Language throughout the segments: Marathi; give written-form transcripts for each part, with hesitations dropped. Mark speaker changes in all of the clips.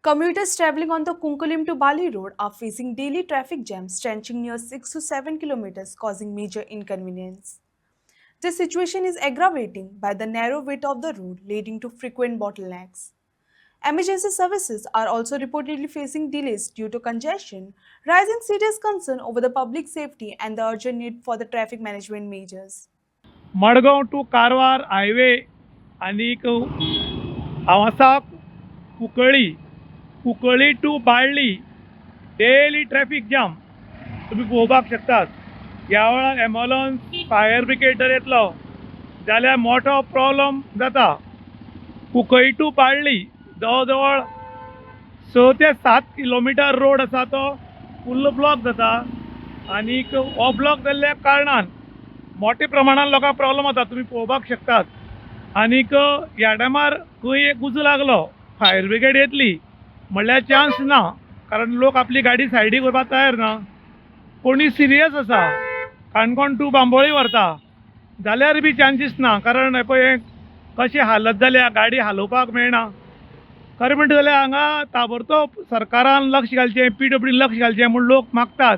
Speaker 1: Commuters traveling on the Kunkulim to Bali road are facing daily traffic jams stretching near 6 to 7 kilometers, causing major inconvenience. This situation is aggravating by the narrow width of the road, leading to frequent bottlenecks. Emergency services are also reportedly facing delays due to congestion, raising serious concern over the public safety and the urgent need for the traffic management measures.
Speaker 2: Margao to Karwar highway आनीक हांव आसा Cuncolim to Balli daily traffic jam तुम्ही पळोवपाक शकतात. ह्या वेळार एम्ब्युलन्स फायर ब्रिगेड जर येतलो जाल्यार मोठो प्रॉब्लम जाता. कुंकळ्ळी टू बाळ्ळी जवळ जवळ 6 ते 7 किलोमिटर रोड आसा तो फुल्ल ब्लॉक जाता आनीक हो ब्लॉक जाल्ल्या कारणान मोठ्या प्रमाणात लोकांक प्रॉब्लम जाता तुम्ही पळोवपाक शकतात. आनीक ह्या टायमार खंय एक उजो लागलो फायर ब्रिगेड येतली म्हणल्यार चान्स ना, कारण लोक आपली गाडी सायडीक वचपाक तयार ना. कोणी सिरियस आसा काणकोण टू बांबोळी व्हरता जाल्यार बी चान्सीस ना, कारण हे पळय कशी हालत जाल्या गाडी हालोवपाक मेळना. खरें म्हणटा जाल्यार हांगा ताबडतोब सरकारान लक्ष घालचें, PWD लक्ष घालचें म्हूण लोक मागतात.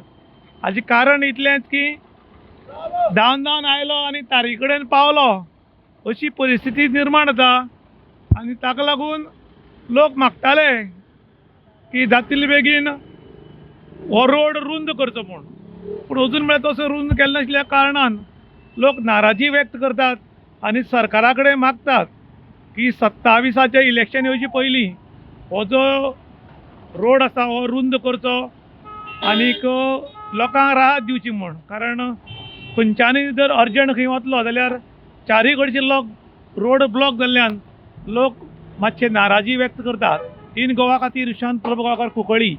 Speaker 2: हाजें कारण इतलेंच की धांवन धांवन आयलो आनी तारी कडेन पावलो अशी परिस्थिती निर्माण जाता आनी ताका लागून लोक मागताले की जातले बेगीन हो रोड रुंद करचो म्हूण. पूण अजून म्हळ्यार तसो रुंद केल्लो नाशिल्ल्या कारणान लोक नाराजी व्यक्त करतात आनी सरकारा कडेन मागतात की 27 इलेक्शन येवचे पयलीं हो जो रोड आसा हो रुंद करचो आनीक लोकांक राहत दिवची म्हूण. कारण खंयच्यानय जर अर्जंट खंय वतलो जाल्यार चारूय कडचे लोक रोड ब्लॉक जाल्ल्यान लोक मातशे नाराजी व्यक्त करतात. इन गोवा खातीर Vishant Prabhakar Cuncolim.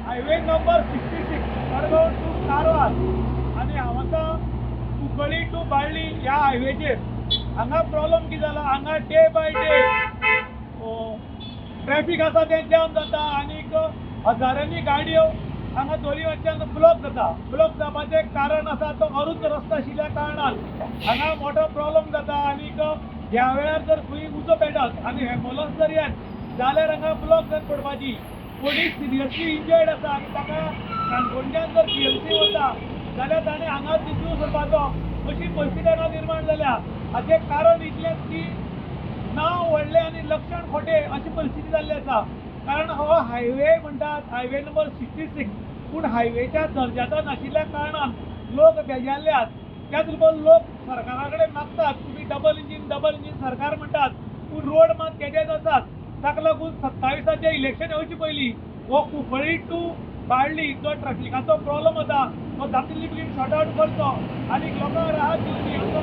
Speaker 2: Highway number 66 Margao to Karwar आनी हांव आतां कुंकळ्ळी टू बाळ्ळी ह्या हायवेचेर. हांगा प्रॉब्लम कितें जाला, हांगा डे बाय डे ट्रॅफिक आसा तें जाम जाता आनीक हजारांनी गाडयो हांगा दोनी वयच्यान ब्लॉक जाता. ब्लॉक जावपाचें कारण आसा तो अरुंद रस्तो आशिल्ल्या कारणान हांगा मोठो प्रॉब्लम जाता. आनीक ह्या वेळार जर खंय उजो पेटत आनी एम्ब्युलन्स जर येत जाल्यार हांगा ब्लॉक जावन पडपाची. कोणी सिरियसली इंजर्ड आसा आनी ताका काणकोणच्यान जर PMC वता जाल्यार ताणें हांगा दिसून करपाचो अशी परिस्थिती हांगा निर्माण जाल्या. हाचें कारण इतलेंच की नांव व्हडलें आनी लक्षण खोटें अशी परिस्थिती जाल्ली आसा. कारण हो हायवे म्हणटात हायवे नंबर 66 पूण हायवेच्या दर्जाचो नाशिल्ल्या कारणान लोक बेजारल्यात. त्याच बरोबर लोक सरकारा कडेन मागतात तुमी डबल इंजीन सरकार म्हणटात पूण रोड मात केदेच आसात. ताका लागून 27 इलेक्शन येवचे पयलीं हो कुंकळ्ळी टू बाळ्ळी जो ट्रॅफिकाचो प्रॉब्लम जाता तो जातली बेगीन सॉर्ट आवट करचो आनी लोकांक राहत दिवची असो